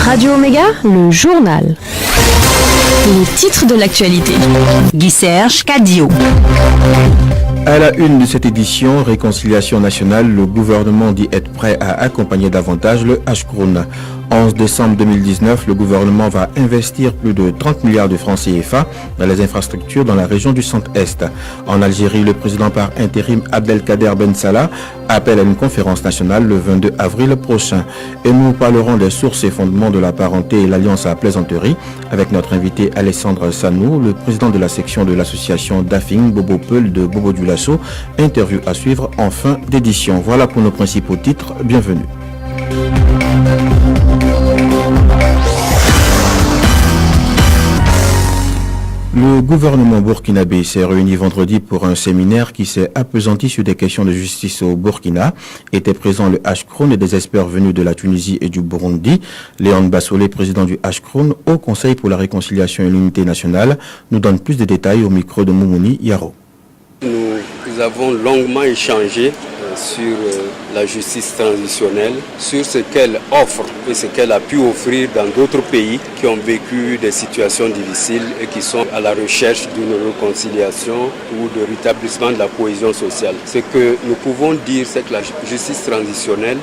Radio Omega, le journal. Les titres de l'actualité. Guy-Serge Cadio. À la une de cette édition, Réconciliation nationale, le gouvernement dit être prêt à accompagner davantage le Ashkroun. 11 décembre 2019, le gouvernement va investir plus de 30 milliards de francs CFA dans les infrastructures dans la région du Centre-Est. En Algérie, le président par intérim Abdelkader Ben Salah appelle à une conférence nationale le 22 avril prochain. Et nous parlerons des sources et fondements de la parenté et l'alliance à plaisanterie avec notre invité Alessandre Sanou, le président de la section de l'association Dafing Bobo Peul de Bobo du Lasso. Interview à suivre en fin d'édition. Voilà pour nos principaux titres. Bienvenue. Le gouvernement burkinabé s'est réuni vendredi pour un séminaire qui s'est appesanti sur des questions de justice au Burkina. Étaient présents le Ashkroun et des experts venus de la Tunisie et du Burundi. Léon Bassolé, président du Ashkroun, au Conseil pour la réconciliation et l'unité nationale, nous donne plus de détails au micro de Moumouni Yaro. Nous avons longuement échangé sur la justice transitionnelle, sur ce qu'elle offre et ce qu'elle a pu offrir dans d'autres pays qui ont vécu des situations difficiles et qui sont à la recherche d'une réconciliation ou de rétablissement de la cohésion sociale. Ce que nous pouvons dire, c'est que la justice transitionnelle,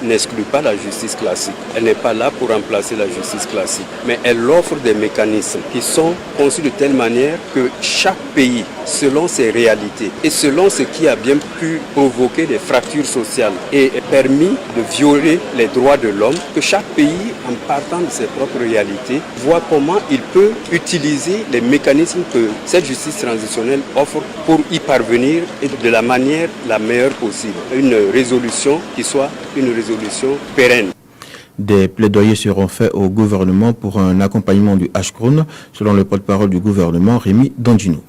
n'exclut pas la justice classique. Elle n'est pas là pour remplacer la justice classique, mais elle offre des mécanismes qui sont conçus de telle manière que chaque pays, selon ses réalités et selon ce qui a bien pu provoquer des fractures sociales et permis de violer les droits de l'homme, que chaque pays, en partant de ses propres réalités, voit comment il peut utiliser les mécanismes que cette justice transitionnelle offre pour y parvenir et de la manière la meilleure possible. Une résolution qui soit une résolution pérenne. Des plaidoyers seront faits au gouvernement pour un accompagnement du Ashkroun, selon le porte-parole du gouvernement, Rémi Dandjinou.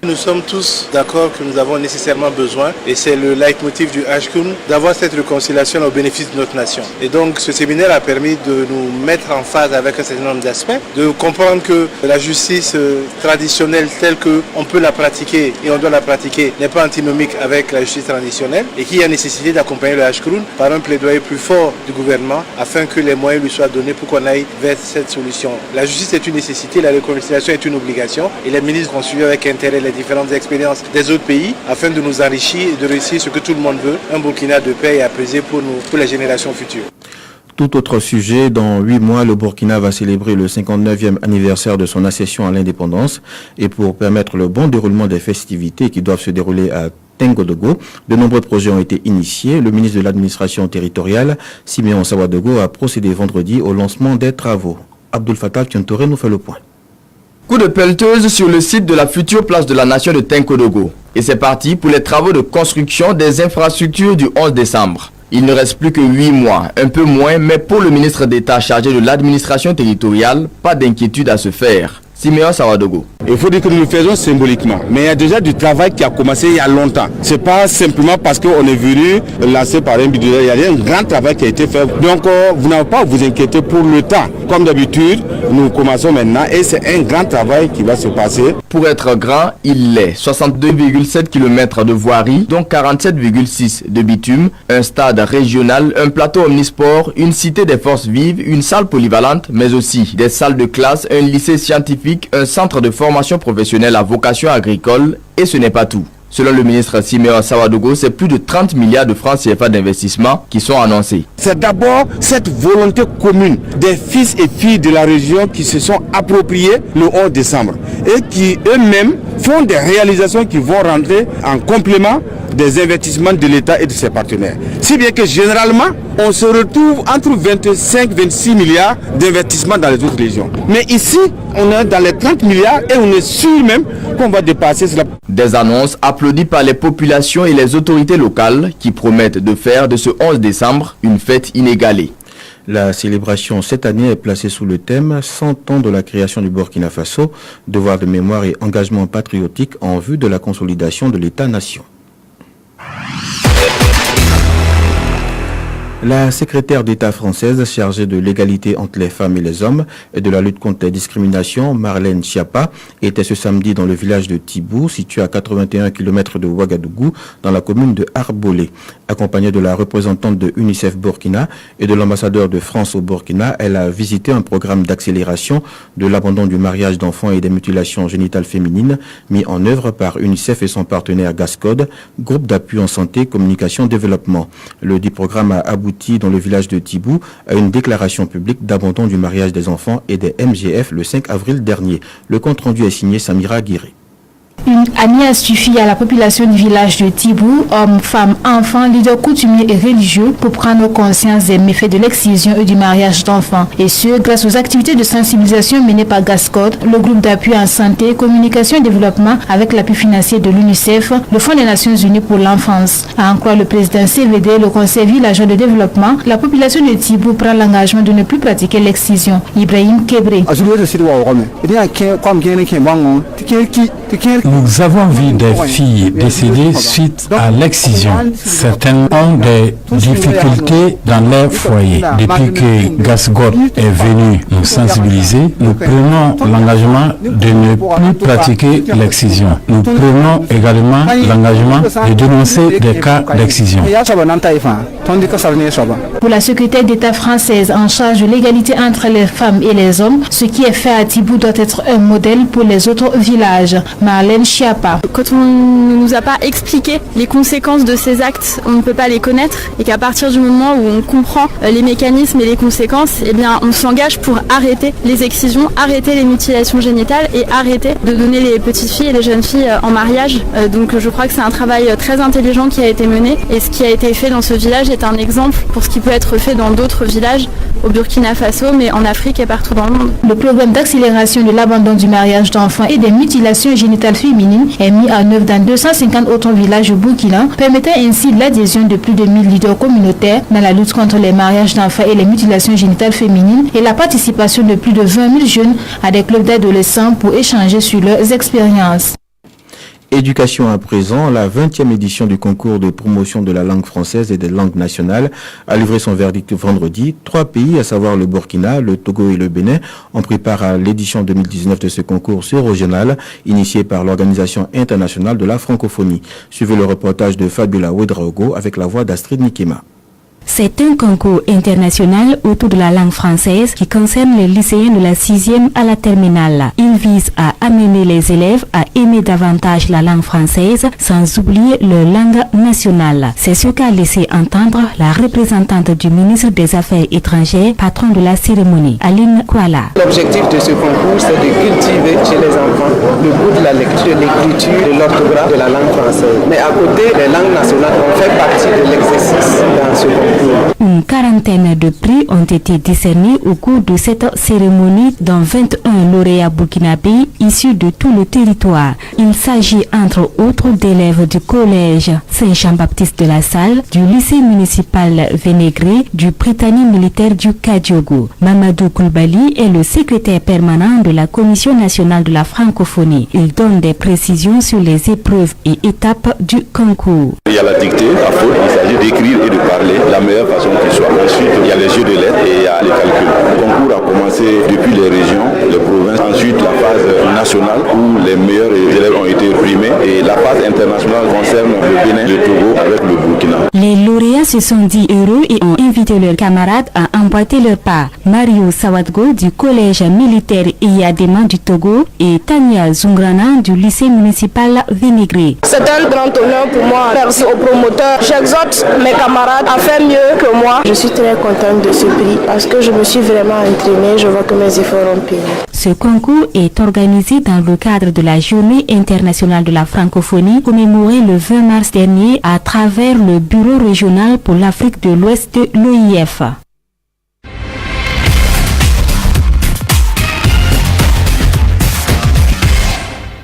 Nous sommes tous d'accord que nous avons nécessairement besoin, et c'est le leitmotiv du Ashkroun, d'avoir cette réconciliation au bénéfice de notre nation. Et donc ce séminaire a permis de nous mettre en phase avec un certain nombre d'aspects, de comprendre que la justice traditionnelle telle qu'on peut la pratiquer et on doit la pratiquer n'est pas antinomique avec la justice traditionnelle, et qu'il y a nécessité d'accompagner le Ashkroun par un plaidoyer plus fort du gouvernement afin que les moyens lui soient donnés pour qu'on aille vers cette solution. La justice est une nécessité, la réconciliation est une obligation, et les ministres vont suivre avec intérêt les différentes expériences des autres pays afin de nous enrichir et de réussir ce que tout le monde veut, un Burkina de paix et apaisé pour les générations futures. Tout autre sujet, dans 8 mois, le Burkina va célébrer le 59e anniversaire de son accession à l'indépendance, et pour permettre le bon déroulement des festivités qui doivent se dérouler à Tenkodogo, de nombreux projets ont été initiés. Le ministre de l'administration territoriale, Siméon Sawadogo, a procédé vendredi au lancement des travaux. Abdul Fattah Tiantore nous fait le point. Coup de pelleteuse sur le site de la future place de la nation de Tenkodogo. Et c'est parti pour les travaux de construction des infrastructures du 11 décembre. Il ne reste plus que 8 mois, un peu moins, mais pour le ministre d'État chargé de l'administration territoriale, pas d'inquiétude à se faire. Siméon Sawadogo. Il faut dire que nous le faisons symboliquement, mais il y a déjà du travail qui a commencé il y a longtemps. C'est pas simplement parce qu'on est venu lancer par un budget, il y a un grand travail qui a été fait. Donc vous n'avez pas à vous inquiéter pour le temps. Comme d'habitude, nous commençons maintenant et c'est un grand travail qui va se passer. Pour être grand, il l'est. 62,7 km de voirie, dont 47,6 de bitume, un stade régional, un plateau omnisport, une cité des forces vives, une salle polyvalente, mais aussi des salles de classe, un lycée scientifique, un centre de formation professionnelle à vocation agricole, et ce n'est pas tout. Selon le ministre Siméon Sawadogo, c'est plus de 30 milliards de francs CFA d'investissement qui sont annoncés. C'est d'abord cette volonté commune des fils et filles de la région qui se sont appropriés le 11 décembre et qui eux-mêmes font des réalisations qui vont rentrer en complément des investissements de l'État et de ses partenaires. Si bien que généralement, on se retrouve entre 25 et 26 milliards d'investissements dans les autres régions. Mais ici, on est dans les 30 milliards et on est sûr même qu'on va dépasser cela. Des annonces applaudies par les populations et les autorités locales qui promettent de faire de ce 11 décembre une fête inégalée. La célébration cette année est placée sous le thème 100 ans de la création du Burkina Faso, devoir de mémoire et engagement patriotique en vue de la consolidation de l'État-nation. La secrétaire d'État française chargée de l'égalité entre les femmes et les hommes et de la lutte contre les discriminations, Marlène Schiappa, était ce samedi dans le village de Tibou, situé à 81 km de Ouagadougou, dans la commune de Arbolé. Accompagnée de la représentante de UNICEF Burkina et de l'ambassadeur de France au Burkina, elle a visité un programme d'accélération de l'abandon du mariage d'enfants et des mutilations génitales féminines mis en œuvre par UNICEF et son partenaire GASCODE, groupe d'appui en santé, communication, développement. Le dit programme a abouti dans le village de Tibou à une déclaration publique d'abandon du mariage des enfants et des MGF le 5 avril dernier. Le compte-rendu est signé Samira Guiré. Une année a suffi à la population du village de Tibou, hommes, femmes, enfants, leaders coutumiers et religieux, pour prendre conscience des méfaits de l'excision et du mariage d'enfants. Et ce, grâce aux activités de sensibilisation menées par GASCODE, le groupe d'appui en santé, communication et développement, avec l'appui financier de l'UNICEF, le Fonds des Nations Unies pour l'enfance. À en croire le président CVD, le conseil villageois de développement, la population de Tibou prend l'engagement de ne plus pratiquer l'excision. Ibrahim Kebré. Nous avons vu des filles décédées suite à l'excision. Certaines ont des difficultés dans leur foyer. Depuis que GASCODE est venu nous sensibiliser, nous prenons l'engagement de ne plus pratiquer l'excision. Nous prenons également l'engagement de dénoncer des cas d'excision. Pour la secrétaire d'État française en charge de l'égalité entre les femmes et les hommes, ce qui est fait à Tibou doit être un modèle pour les autres villages. Marlène Schiappa. Quand on ne nous a pas expliqué les conséquences de ces actes, on ne peut pas les connaître, et qu'à partir du moment où on comprend les mécanismes et les conséquences, eh bien on s'engage pour arrêter les excisions, arrêter les mutilations génitales et arrêter de donner les petites filles et les jeunes filles en mariage. Donc je crois que c'est un travail très intelligent qui a été mené, et ce qui a été fait dans ce village est un exemple pour ce qui peut être fait dans d'autres villages au Burkina Faso, mais en Afrique et partout dans le monde. Le programme d'accélération de l'abandon du mariage d'enfants et des mutilations génitales féminines est mis en œuvre dans 250 autres villages au Burkina, permettant ainsi l'adhésion de plus de 1000 leaders communautaires dans la lutte contre les mariages d'enfants et les mutilations génitales féminines et la participation de plus de 20 000 jeunes à des clubs d'adolescents pour échanger sur leurs expériences. Éducation à présent, la 20e édition du concours de promotion de la langue française et des langues nationales a livré son verdict vendredi. 3 pays, à savoir le Burkina, le Togo et le Bénin, ont pris part à l'édition 2019 de ce concours sur-régional initié par l'Organisation internationale de la francophonie. Suivez le reportage de Fabiola Ouedraogo avec la voix d'Astrid Nikema. C'est un concours international autour de la langue française qui concerne les lycéens de la 6e à la terminale. Il vise à amener les élèves à aimer davantage la langue française sans oublier leur langue nationale. C'est ce qu'a laissé entendre la représentante du ministre des Affaires étrangères, patron de la cérémonie, Aline Kouala. L'objectif de ce concours, c'est de cultiver chez les enfants le goût de la lecture, de l'écriture, de l'orthographe de la langue française. Mais à côté, les langues nationales ont fait partie de l'exercice dans ce concours. Une quarantaine de prix ont été décernés au cours de cette cérémonie, dont 21 lauréats burkinabés issus de tout le territoire. Il s'agit entre autres d'élèves du collège Saint-Jean-Baptiste de la Salle, du lycée municipal Vénégré, du Britannique militaire du Kadiogo. Mamadou Koulibaly est le secrétaire permanent de la Commission nationale de la francophonie. Il donne des précisions sur les épreuves et étapes du concours. Il y a la dictée, la faute, il s'agit d'écrire et de parler la meilleure façon qui soit. Ensuite, il y a les jeux de lettres et il y a les calculs. Le concours a commencé depuis les régions, les provinces. Ensuite, la phase nationale où les meilleurs élèves ont été primés. Et la phase internationale concerne le Bénin, le Togo avec le Burkina. Les lauréats se sont dit heureux et ont invité leurs camarades à emboîter leur pas. Mario Sawadgo du collège militaire Iyadema du Togo et Tania Zungrana du lycée municipal Vénégré. C'est un grand honneur pour moi. Merci aux promoteurs. J'exhorte mes camarades à faire mieux que moi. Je suis très contente de ce prix parce que je me suis vraiment entraînée. Je vois que mes efforts ont payé. Ce concours est organisé dans le cadre de la Journée internationale de la francophonie commémorée le 20 mars dernier à travers le Bureau régional pour l'Afrique de l'Ouest de l'OIF.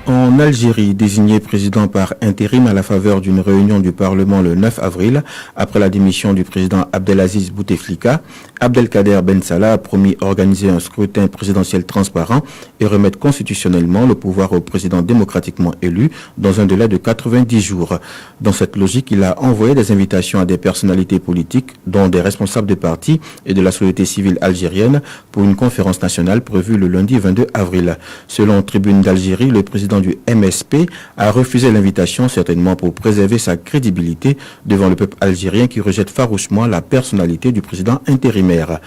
En En Algérie, désigné président par intérim à la faveur d'une réunion du Parlement le 9 avril, après la démission du président Abdelaziz Bouteflika, Abdelkader Ben Salah a promis organiser un scrutin présidentiel transparent et remettre constitutionnellement le pouvoir au président démocratiquement élu dans un délai de 90 jours. Dans cette logique, il a envoyé des invitations à des personnalités politiques, dont des responsables de partis et de la société civile algérienne, pour une conférence nationale prévue le lundi 22 avril. Selon Tribune d'Algérie, le président du MSP a refusé l'invitation, certainement pour préserver sa crédibilité devant le peuple algérien qui rejette farouchement la personnalité du président intérimaire.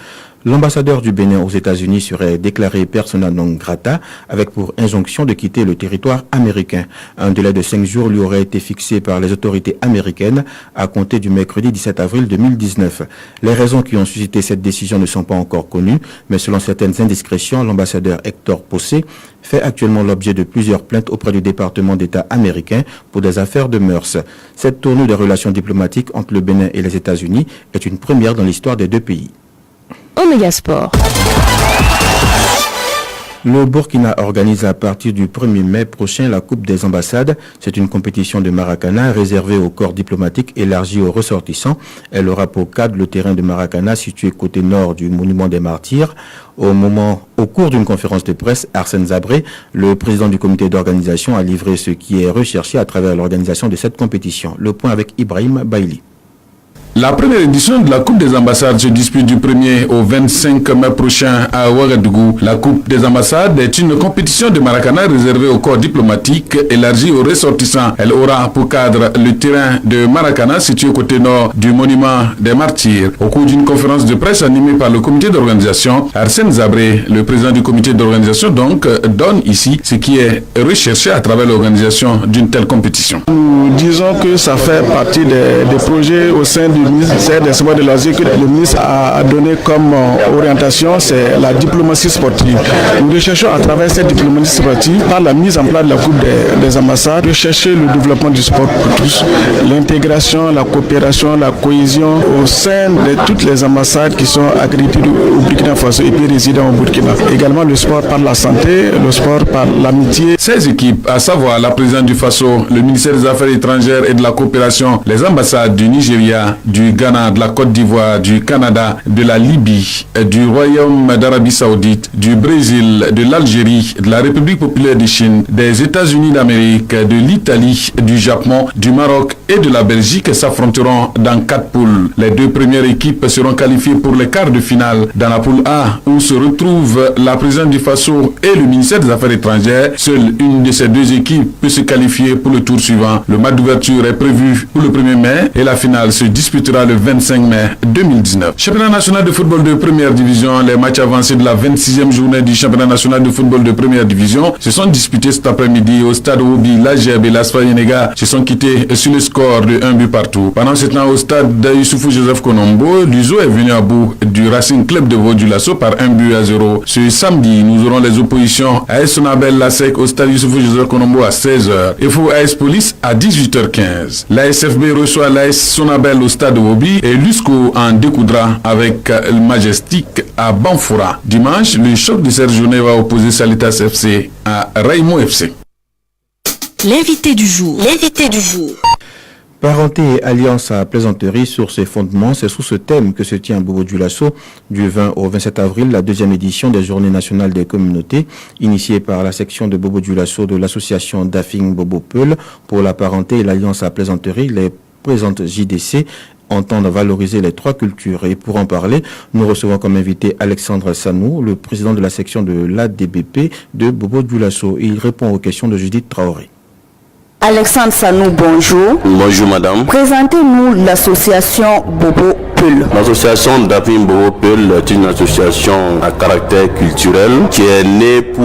L'ambassadeur du Bénin aux États-Unis serait déclaré persona non grata avec pour injonction de quitter le territoire américain. Un délai de 5 jours lui aurait été fixé par les autorités américaines à compter du mercredi 17 avril 2019. Les raisons qui ont suscité cette décision ne sont pas encore connues, mais selon certaines indiscrétions, l'ambassadeur Hector Possé fait actuellement l'objet de plusieurs plaintes auprès du département d'État américain pour des affaires de mœurs. Cette tournure des relations diplomatiques entre le Bénin et les États-Unis est une première dans l'histoire des deux pays. Omega Sport. Le Burkina organise à partir du 1er mai prochain la Coupe des ambassades. C'est une compétition de Maracana réservée au corps diplomatique élargie aux ressortissants. Elle aura pour cadre le terrain de Maracana situé côté nord du Monument des Martyrs. Au cours d'une conférence de presse, Arsène Zabré, le président du comité d'organisation, a livré ce qui est recherché à travers l'organisation de cette compétition. Le point avec Ibrahim Baïli. La première édition de la Coupe des ambassades se dispute du 1er au 25 mai prochain à Ouagadougou. La Coupe des ambassades est une compétition de Maracana réservée au corps diplomatique élargie aux ressortissants. Elle aura pour cadre le terrain de Maracana situé côté nord du monument des Martyrs. Au cours d'une conférence de presse animée par le comité d'organisation, Arsène Zabré, le président du comité d'organisation, donc donne ici ce qui est recherché à travers l'organisation d'une telle compétition. Nous disons que ça fait partie des projets au sein du ministère des Sports et de l'Asie que le ministre a donné comme orientation, c'est la diplomatie sportive. Nous recherchons à travers cette diplomatie sportive, par la mise en place de la Coupe des ambassades, rechercher le développement du sport pour tous, l'intégration, la coopération, la cohésion au sein de toutes les ambassades qui sont accréditées au Burkina Faso et puis résidant au Burkina. Également le sport par la santé, le sport par l'amitié. 16 équipes, à savoir la présidente du Faso, le ministère des Affaires étrangères et de la coopération, les ambassades du Nigeria, du Ghana, de la Côte d'Ivoire, du Canada, de la Libye, du Royaume d'Arabie Saoudite, du Brésil, de l'Algérie, de la République populaire de Chine, des États-Unis d'Amérique, de l'Italie, du Japon, du Maroc et de la Belgique s'affronteront dans 4 poules. Les 2 premières équipes seront qualifiées pour les quarts de finale. Dans la poule A, où se retrouvent la présidente du Faso et le ministère des Affaires étrangères, seule une de ces 2 équipes peut se qualifier pour le tour suivant. Le match d'ouverture est prévu pour le 1er mai et la finale se disputera le 25 mai 2019. Championnat national de football de première division, les matchs avancés de la 26e journée du championnat national de football de première division se sont disputés cet après-midi au stade Obi. L'AGEB et l'Asfa Yenega se sont quittés sur le score de 1 but partout. Pendant ce temps, au stade d'Youssoufou Joseph Konombo, l'USO est venu à bout du Racing Club de Vaud-du-Lasso par 1 but à 0. Ce samedi, nous aurons les oppositions AS Sonabel Lasek au stade Youssoufou Joseph Konombo à 16h et FO AS Police à 18h15. L'ASFB reçoit l'AS Sonabel au stade Obi et l'USCO en découdra avec le Majestic à Banfoura. Dimanche, le choc de cette journée va opposer Salitas FC à Raimo FC. L'invité du jour. L'invité du jour. Parenté et alliance à plaisanterie sur ses fondements, c'est sous ce thème que se tient Bobo-Dioulasso du 20 au 27 avril, la 2e édition des Journées nationales des communautés, initiée par la section de Bobo-Dioulasso de l'association Dafing Bobo Peul pour la parenté et l'alliance à plaisanterie. Les présentes JDC entendent valoriser les 3 cultures. Et pour en parler, nous recevons comme invité Alexandre Sanou, le président de la section de l'ADBP de Bobo-Dioulasso. Il répond aux questions de Judith Traoré. Alexandre Sanou, bonjour. Bonjour madame. Présentez-nous l'association Bobo Peul. L'association Dafing Bobo Peul est une association à caractère culturel qui est née pour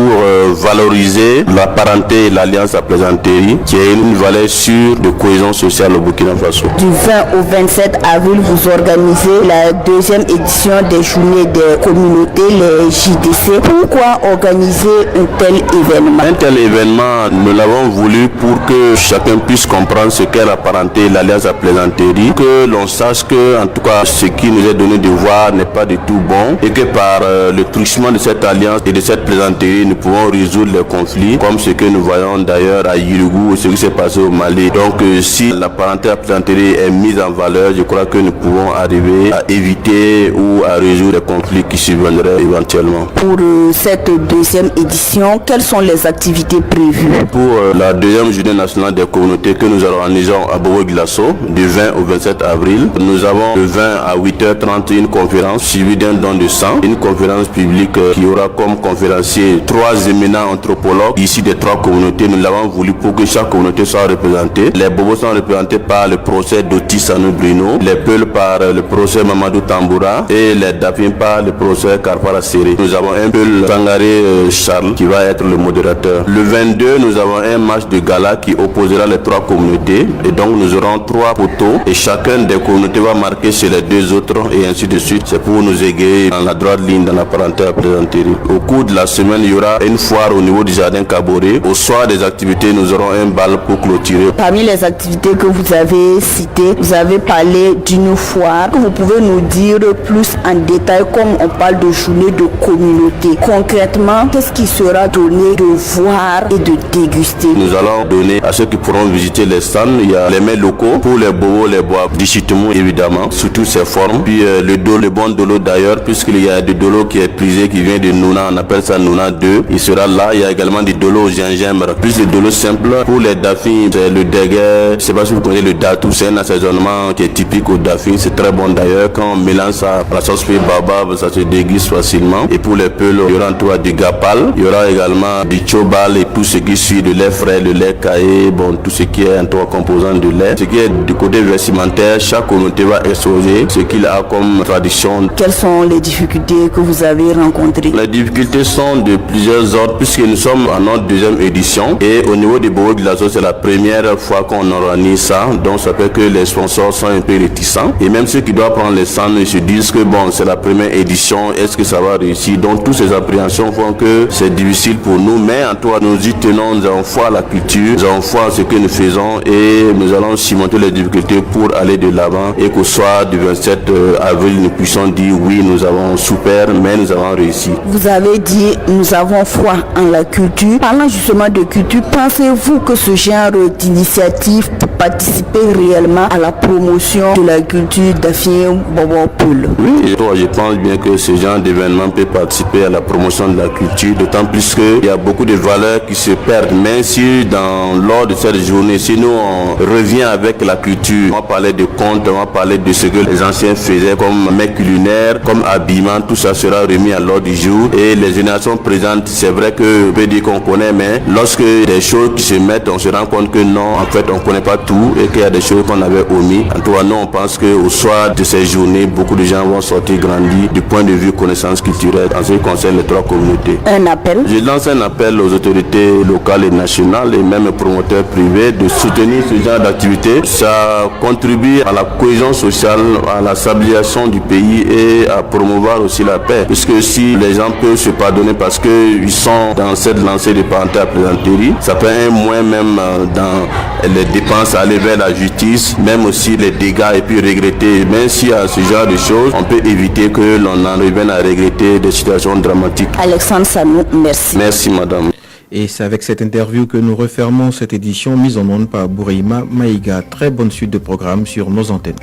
valoriser la parenté et l'alliance à plaisanterie, qui est une valeur sûre de cohésion sociale au Burkina Faso. Du 20 au 27 avril, vous organisez la 2e édition des Journées des communautés, les JDC. Pourquoi organiser un tel événement? Un tel événement, nous l'avons voulu pour que chacun puisse comprendre ce qu'est la parenté et l'alliance à plaisanterie, que l'on sache que, en tout cas, ce qui nous est donné de voir n'est pas du tout bon et que par le truchement de cette alliance et de cette plaisanterie, nous pouvons résoudre les conflits comme ce que nous voyons d'ailleurs à Yurugu, ce qui s'est passé au Mali. Donc si la parenté à plaisanterie est mise en valeur, je crois que nous pouvons arriver à éviter ou à résoudre les conflits qui surviendraient éventuellement. Pour cette deuxième édition, quelles sont les activités prévues? Pour la deuxième journée nationale des communautés que nous organisons à Bobo-Glasso du 20 au 27 avril, nous avons le 20 à 8h30 une conférence suivie d'un don de sang, une conférence publique qui aura comme conférencier 3 éminents anthropologues ici des 3 communautés. Nous l'avons voulu pour que chaque communauté soit représentée. Les Bobos sont représentés par le procès d'Otis Anou Bruno, les Peuls par le procès Mamadou Tamboura et les Dafin par le procès Karpara Séré. Nous avons un Peul Sangaré Charles qui va être le modérateur. Le 22, nous avons un match de gala qui opposera les 3 communautés et donc nous aurons 3 poteaux et chacun des communautés va marquer chez les 2 autres et ainsi de suite. C'est pour nous égayer dans la droite ligne dans la parenté à plaisanterie. Au cours de la semaine, il y aura une foire au niveau du jardin Kaboré. Au soir des activités, nous aurons un bal pour clôturer. Parmi les activités que vous avez citées, vous avez parlé d'une foire. Vous pouvez nous dire plus en détail comme on parle de journée de communauté. Concrètement, qu'est-ce qui sera donné de voir et de déguster? Nous allons donner à ceux qui pourront visiter les stands, il y a les mets locaux pour les bobos, les bois, du chitemou évidemment, sous toutes ses formes. Puis le bon dolo d'ailleurs, puisqu'il y a du dolo qui est prisé, qui vient de Nouna, on appelle ça Nouna 2. Il sera là, il y a également du dolo au gingembre. Plus le dolo simple, pour les dafins, c'est le déguet, je ne sais pas si vous connaissez le datou, c'est un assaisonnement qui est typique au dafin, c'est très bon d'ailleurs. Quand on mélange ça à la sauce fée babab, ça se déguise facilement. Et pour les peuls, il y aura en tout cas du gapal, il y aura également du chobal et tout ce qui suit, de lait frais, le lait caillé, bon, tout ce qui est en tout cas composant de lait. Ce qui est du côté vestimentaire, chaque communauté va exposer ce qu'il a comme tradition. Quelles sont les difficultés que vous avez rencontrées? Les difficultés sont de plusieurs ordres puisque nous sommes en notre deuxième édition et au niveau des Bobo Glasso, c'est la première fois qu'on organise ça, donc ça fait que les sponsors sont un peu réticents et même ceux qui doivent prendre les stands, ils se disent que bon, c'est la première édition, est-ce que ça va réussir? Donc toutes ces appréhensions font que c'est difficile pour nous, mais en tout cas nous y tenons, nous avons foi à la culture, nous avons foi à ce que nous faisons et nous allons surmonter les difficultés pour aller de l'avant et qu'au soir du 27 avril nous puissions dire oui, nous avons souffert mais nous avons réussi. Vous avez dit nous avons foi en la culture. Parlant justement de culture, pensez-vous que ce genre d'initiative peut participer réellement à la promotion de la culture d'Afien Bobo Peul? Oui, je pense bien que ce genre d'événement peut participer à la promotion de la culture, d'autant plus qu'il y a beaucoup de valeurs qui se perdent. Mais si lors de cette journée, si nous on revient avec la culture, on va parler de contes, on va parler de ce que les anciens faisaient comme mets culinaires, comme habillement, tout ça sera remis à l'ordre du jour. Et les générations présentes, c'est vrai que on peut dire qu'on connaît, mais lorsque des choses qui se mettent, on se rend compte que non, en fait on ne connaît pas tout et qu'il y a des choses qu'on avait omis. En tout cas, nous on pense qu'au soir de ces journées, beaucoup de gens vont sortir grandis du point de vue connaissance culturelle en ce qui concerne les 3 communautés. Un appel? Je lance un appel aux autorités locales et nationales et même aux promoteurs privés de soutenir ce genre d'activité. Ça contribue à la cohésion sociale, à la stabilisation du pays et à promouvoir aussi la paix. Puisque si les gens peuvent se pardonner parce qu'ils sont dans cette lancée de parenté à plaisanterie, ça fait un moins même dans les dépenses à aller vers la justice, même aussi les dégâts et puis regretter. Même s'il y a ce genre de choses, on peut éviter que l'on en revienne à regretter des situations dramatiques. Alexandre Sanou, merci. Merci madame. Et c'est avec cette interview que nous refermons cette édition mise en onde par Bourima Maïga. Très bonne suite de programmes sur nos antennes.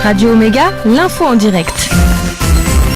Radio Omega, l'info en direct.